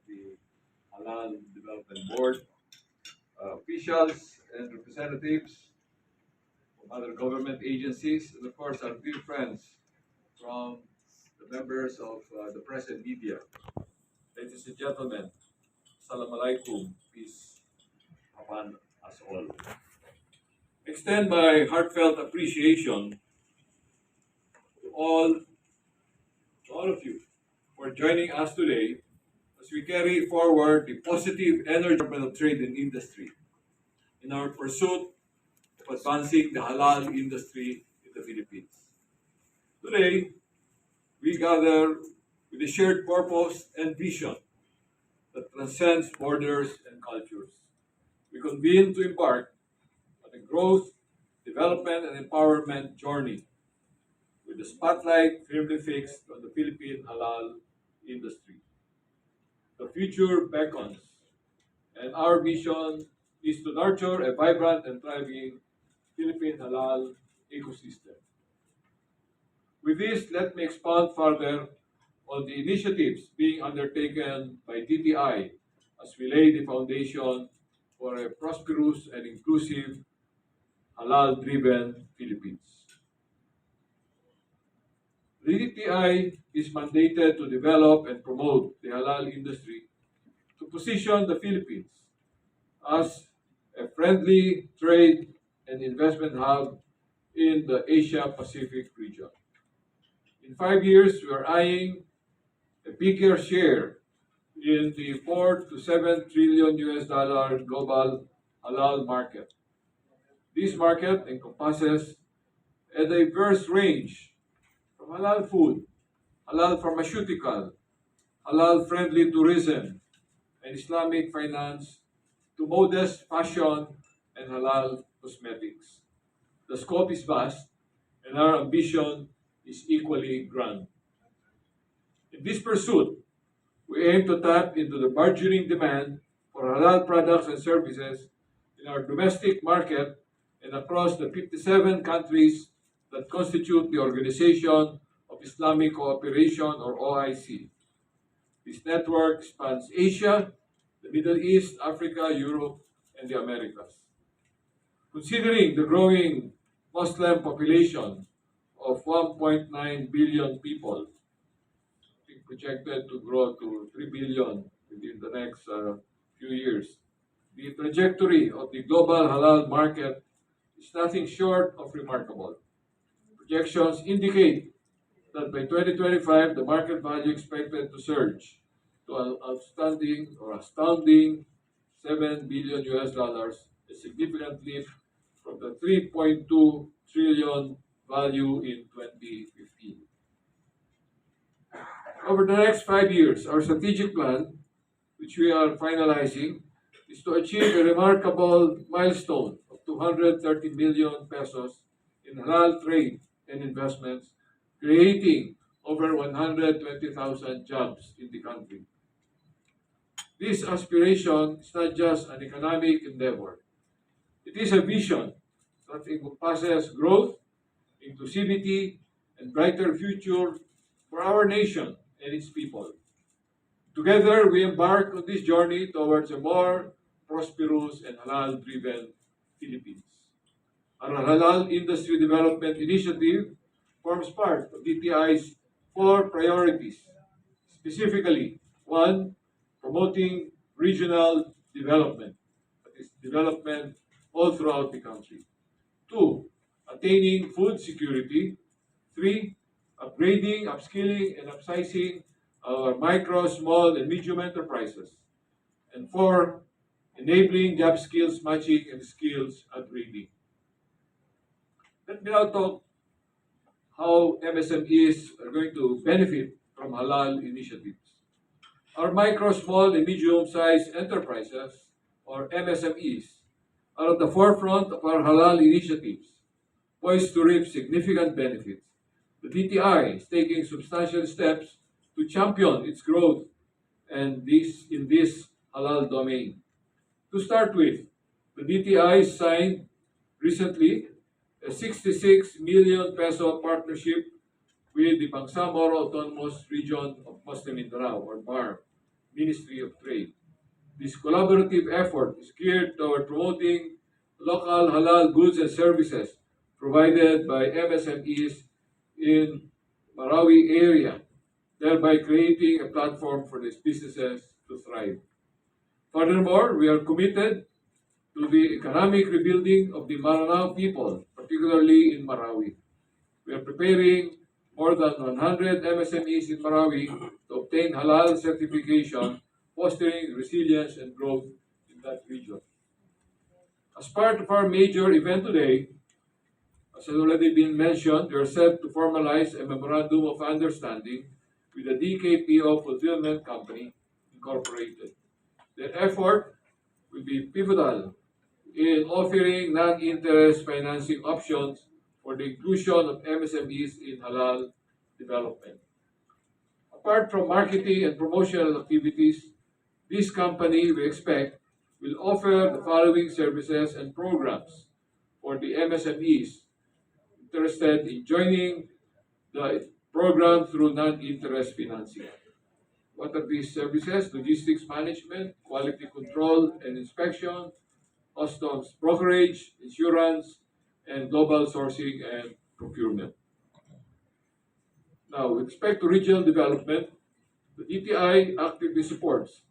the HALAL Development Board, officials and representatives from other government agencies, and of course our dear friends from the members of the press and media. Ladies and gentlemen, Assalamu alaikum, peace upon us all. Extend my heartfelt appreciation to all of you for joining us today as we carry forward the positive energy of trade and industry in our pursuit of advancing the halal industry in the Philippines. Today, we gather with a shared purpose and vision that transcends borders and cultures. We convene to embark on a growth, development, and empowerment journey with the spotlight firmly fixed on the Philippine halal industry. The future beckons, and our mission is to nurture a vibrant and thriving Philippine halal ecosystem. With this, let me expand further on the initiatives being undertaken by DTI as we lay the foundation for a prosperous and inclusive halal-driven Philippines. The DTI is mandated to develop and promote the halal industry to position the Philippines as a friendly trade and investment hub in the Asia-Pacific region. In 5 years, we are eyeing a bigger share in the 4 to 7 trillion US dollar global halal market. This market encompasses a diverse range from halal food, halal pharmaceutical, halal friendly tourism, and Islamic finance to modest fashion and halal cosmetics. The scope is vast and our ambition is equally grand. In this pursuit, we aim to tap into the burgeoning demand for halal products and services in our domestic market and across the 57 countries that constitute the Organization of Islamic Cooperation, or OIC. This network spans Asia, the Middle East, Africa, Europe, and the Americas. Considering the growing Muslim population of 1.9 billion people, projected to grow to 3 billion within the next few years. The trajectory of the global halal market is nothing short of remarkable. Projections indicate that by 2025, the market value expected to surge to an astounding 7 billion US dollars, a significant leap from the 3.2 trillion value in 2015. Over the next 5 years, our strategic plan, which we are finalizing, is to achieve a remarkable milestone of 230 million pesos in halal trade and investments, creating over 120,000 jobs in the country. This aspiration is not just an economic endeavor. It is a vision that encompasses growth, inclusivity, and brighter future for our nation and its people. Together, we embark on this journey towards a more prosperous and halal-driven Philippines. Our Halal Industry Development Initiative forms part of DTI's 4 priorities. Specifically, 1, promoting regional development, that is, development all throughout the country. 2, attaining food security. 3, upgrading, upskilling, and upsizing our micro, small, and medium enterprises. And 4, enabling job skills matching and skills upgrading. Let me now talk how MSMEs are going to benefit from halal initiatives. Our micro, small, and medium-sized enterprises, or MSMEs, are at the forefront of our halal initiatives, poised to reap significant benefits. The DTI is taking substantial steps to champion its growth in this halal domain. To start with, the DTI signed recently a 66 million peso partnership with the Bangsamoro Autonomous Region of Muslim Mindanao, or BAR, Ministry of Trade. This collaborative effort is geared toward promoting local halal goods and services provided by MSMEs in Marawi area, thereby creating a platform for these businesses to thrive. Furthermore, we are committed to the economic rebuilding of the Maranao people, particularly in Marawi. We are preparing more than 100 MSMEs in Marawi to obtain halal certification, fostering resilience and growth in that region. As part of our major event today, as has already been mentioned, we are set to formalize a memorandum of understanding with the DKPO Fulfillment Company Incorporated. The effort will be pivotal in offering non-interest financing options for the inclusion of MSMEs in halal development. Apart from marketing and promotional activities, this company, we expect, will offer the following services and programs for the MSMEs interested in joining the program through non-interest financing. What are these services? Logistics management, quality control and inspection, customs brokerage, insurance, and global sourcing and procurement. Now, with respect to regional development, the DTI actively supports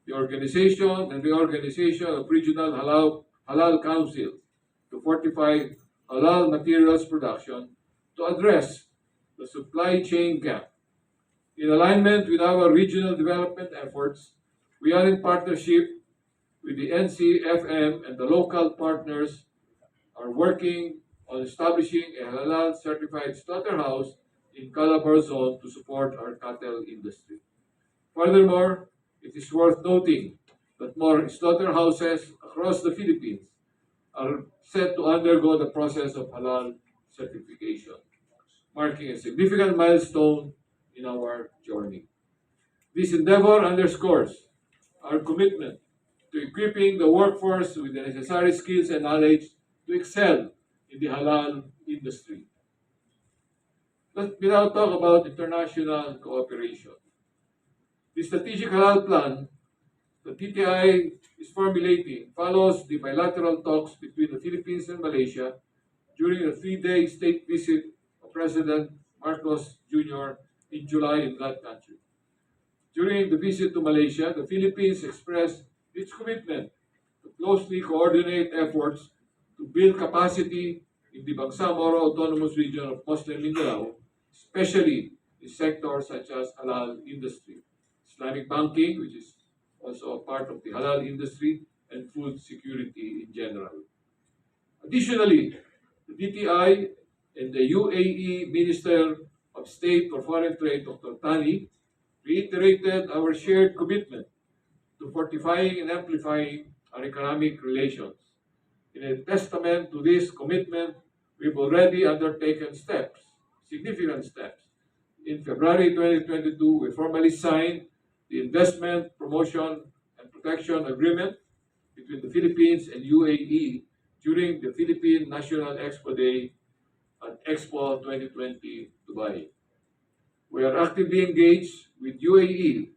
the organization and reorganization of regional halal councils to fortify halal materials production to address the supply chain gap. In alignment with our regional development efforts, we are in partnership with the NCFM and the local partners are working on establishing a halal certified slaughterhouse in Calabar zone to support our cattle industry. Furthermore, it is worth noting that more slaughterhouses across the Philippines are set to undergo the process of halal certification, marking a significant milestone in our journey. This endeavor underscores our commitment to equipping the workforce with the necessary skills and knowledge to excel in the halal industry. Let me now talk about international cooperation. The strategic halal plan the TTI is formulating follows the bilateral talks between the Philippines and Malaysia during a three-day state visit of President Marcos Jr. in July in that country. During the visit to Malaysia, the Philippines expressed its commitment to closely coordinate efforts to build capacity in the Bangsamoro Autonomous Region of Muslim Mindanao, especially in sectors such as halal industry, Islamic banking, which is also a part of the halal industry, and food security in general. Additionally, the DTI and the UAE Minister of State for Foreign Trade, Dr. Tani, reiterated our shared commitment to fortifying and amplifying our economic relations. In a testament to this commitment, we've already undertaken steps, significant steps. In February 2022, we formally signed the Investment, Promotion, and Protection Agreement between the Philippines and UAE during the Philippine National Expo Day at Expo 2020 Dubai. We are actively engaged with UAE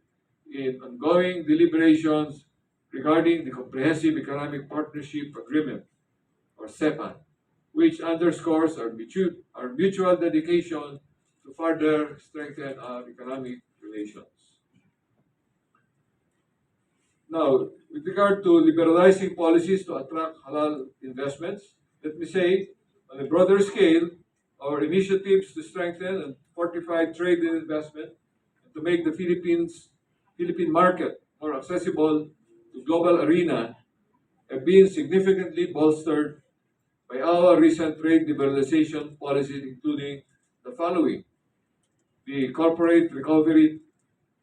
in ongoing deliberations regarding the Comprehensive Economic Partnership Agreement, or CEPA, which underscores our mutual dedication to further strengthen our economic relations. Now, with regard to liberalizing policies to attract halal investments, let me say, on a broader scale, our initiatives to strengthen and fortify trade and investment and to make the Philippine market more accessible to global arena have been significantly bolstered by our recent trade liberalization policies, including the following: the Corporate Recovery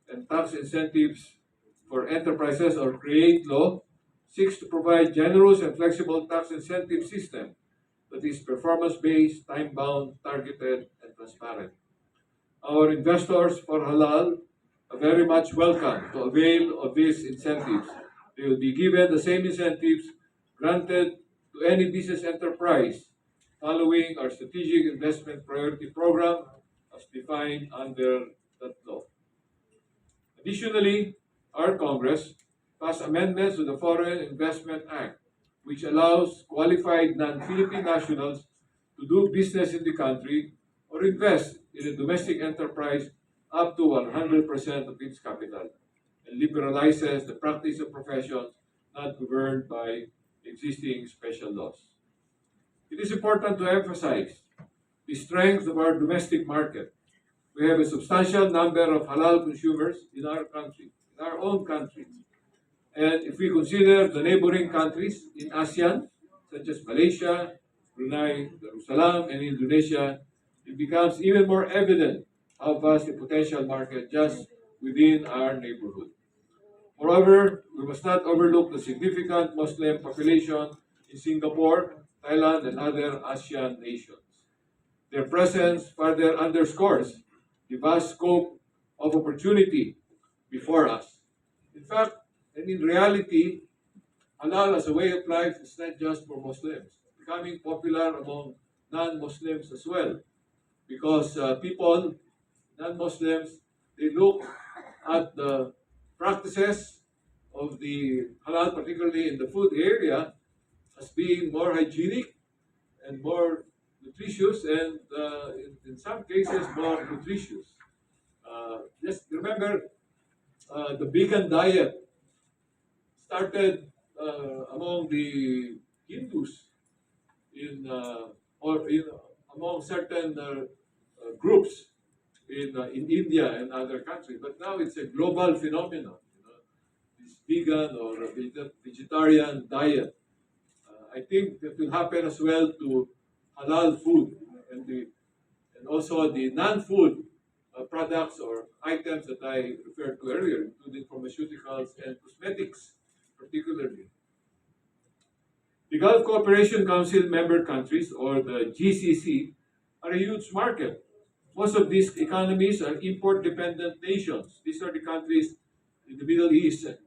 and Tax Incentives for Enterprises, or CREATE law, seeks to provide generous and flexible tax incentive system that is performance-based, time-bound, targeted, and transparent. Our investors for halal are very much welcome to avail of these incentives. They will be given the same incentives granted to any business enterprise following our strategic investment priority program as defined under that law. Additionally, our Congress passed amendments to the Foreign Investment Act, which allows qualified non-Philippine nationals to do business in the country or invest in a domestic enterprise up to 100% of its capital, and liberalizes the practice of professions not governed by existing special laws. It is important to emphasize the strength of our domestic market. We have a substantial number of halal consumers in our country, in our own country. And if we consider the neighboring countries in ASEAN, such as Malaysia, Brunei, Darussalam, and Indonesia, it becomes even more evident how vast the potential market just within our neighborhood. Moreover, we must not overlook the significant Muslim population in Singapore, Thailand, and other ASEAN nations. Their presence further underscores the vast scope of opportunity before us. In fact, and in reality, halal as a way of life is not just for Muslims, becoming popular among non-Muslims as well, because people, non-Muslims, they look at the practices of the halal, particularly in the food area, as being more hygienic and more nutritious, and in some cases more nutritious. Just remember, the vegan diet started among the Hindus or among certain groups in India and other countries, but now it's a global phenomenon. This vegan or vegetarian diet. I think that will happen as well to halal food and also the non-food products or items that I referred to earlier, including pharmaceuticals and cosmetics, particularly. The Gulf Cooperation Council member countries, or the GCC, are a huge market. Most of these economies are import-dependent nations. These are the countries in the Middle East and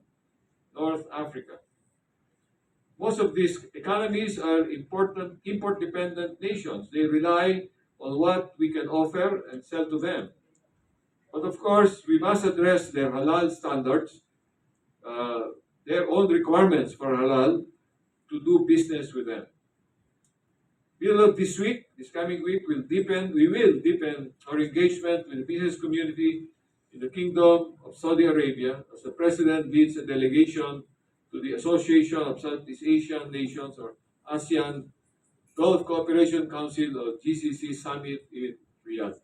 North Africa. Most of these economies are important import-dependent nations. They rely on what we can offer and sell to them. But of course, we must address their halal standards, their own requirements for halal to do business with them. Middle of this week, this coming week, we will deepen our engagement with the business community in the Kingdom of Saudi Arabia as the President leads a delegation to the Association of Southeast Asian Nations, or ASEAN Gulf Cooperation Council, or GCC Summit in Riyadh.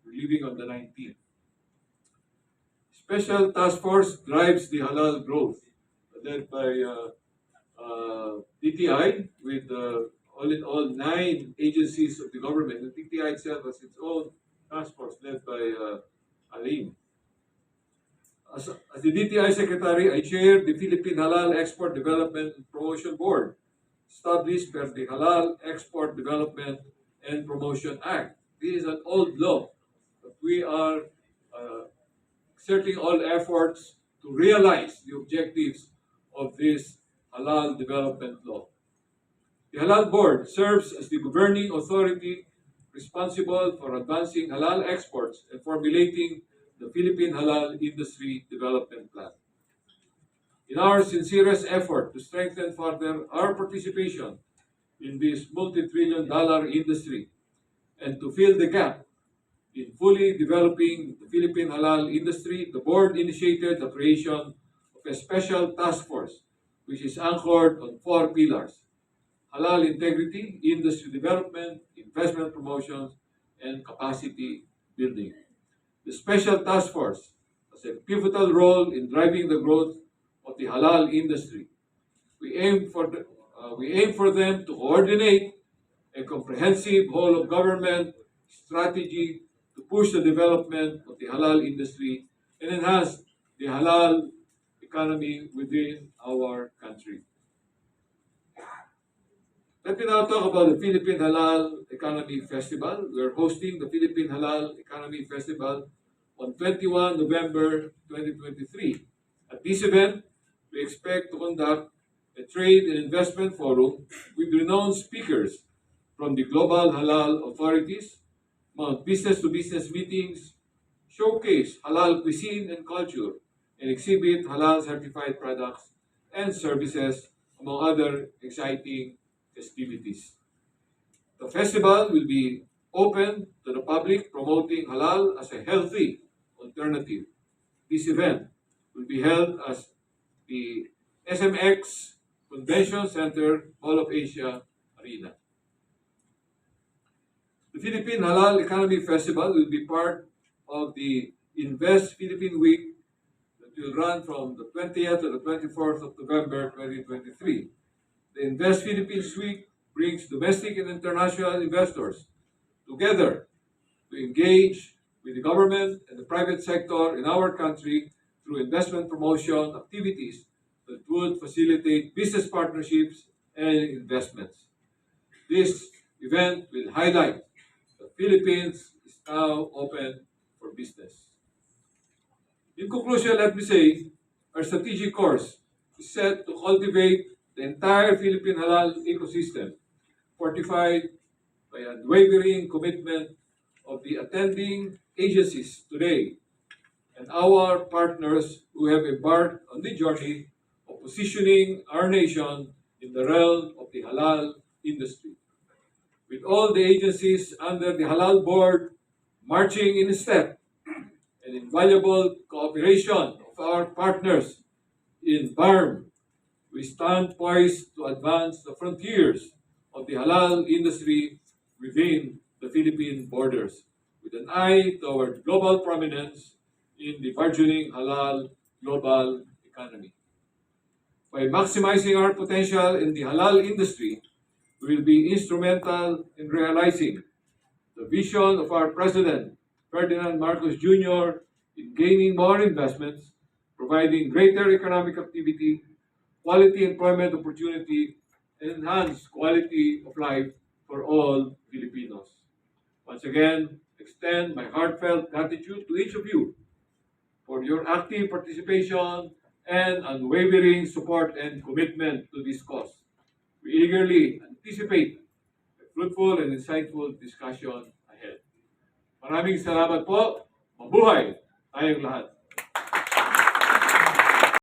We're leaving on the 19th. Special Task Force drives the halal growth, led by DTI, with all in all 9 agencies of the government. The DTI itself has its own task force led by Alim. As the DTI Secretary, I chair the Philippine Halal Export Development and Promotion Board, established by the Halal Export Development and Promotion Act. This is an old law, but we are exerting all efforts to realize the objectives of this Halal Development Law. The Halal Board serves as the governing authority responsible for advancing halal exports and formulating the Philippine Halal Industry Development Plan. In our sincerest effort to strengthen further our participation in this multi-trillion-dollar industry and to fill the gap in fully developing the Philippine halal industry, the board initiated the creation of a special task force which is anchored on 4 pillars: halal integrity, industry development, investment promotions, and capacity building. The special task force has a pivotal role in driving the growth of the halal industry. We aim for them to coordinate a comprehensive whole of government strategy to push the development of the halal industry and enhance the halal economy within our country. Let me now talk about the Philippine Halal Economy Festival. We are hosting the Philippine Halal Economy Festival on 21 November 2023. At this event, we expect to conduct a trade and investment forum with renowned speakers from the global halal authorities, mount business-to-business meetings, showcase halal cuisine and culture, and exhibit halal certified products and services, among other exciting festivities. The festival will be open to the public, promoting halal as a healthy alternative. This event will be held as the SMX Convention Center, Mall of Asia Arena. The Philippine Halal Economy Festival will be part of the Invest Philippine Week that will run from the 20th to the 24th of November 2023. The Invest Philippines Week brings domestic and international investors together to engage with the government and the private sector in our country through investment promotion activities that would facilitate business partnerships and investments. This event will highlight the Philippines is now open for business. In conclusion, let me say our strategic course is set to cultivate the entire Philippine halal ecosystem, fortified by unwavering commitment of the attending agencies today and our partners who have embarked on the journey of positioning our nation in the realm of the halal industry. With all the agencies under the Halal Board marching in step and invaluable cooperation of our partners in BARM, we stand poised to advance the frontiers of the halal industry within the Philippine borders, with an eye toward global prominence in the burgeoning halal global economy. By maximizing our potential in the halal industry, we will be instrumental in realizing the vision of our President, Ferdinand Marcos Jr., in gaining more investments, providing greater economic activity, quality employment opportunity, and enhanced quality of life for all Filipinos. Once again, extend my heartfelt gratitude to each of you for your active participation and unwavering support and commitment to this cause. We eagerly anticipate a fruitful and insightful discussion ahead. Maraming salamat po. Mabuhay tayong lahat.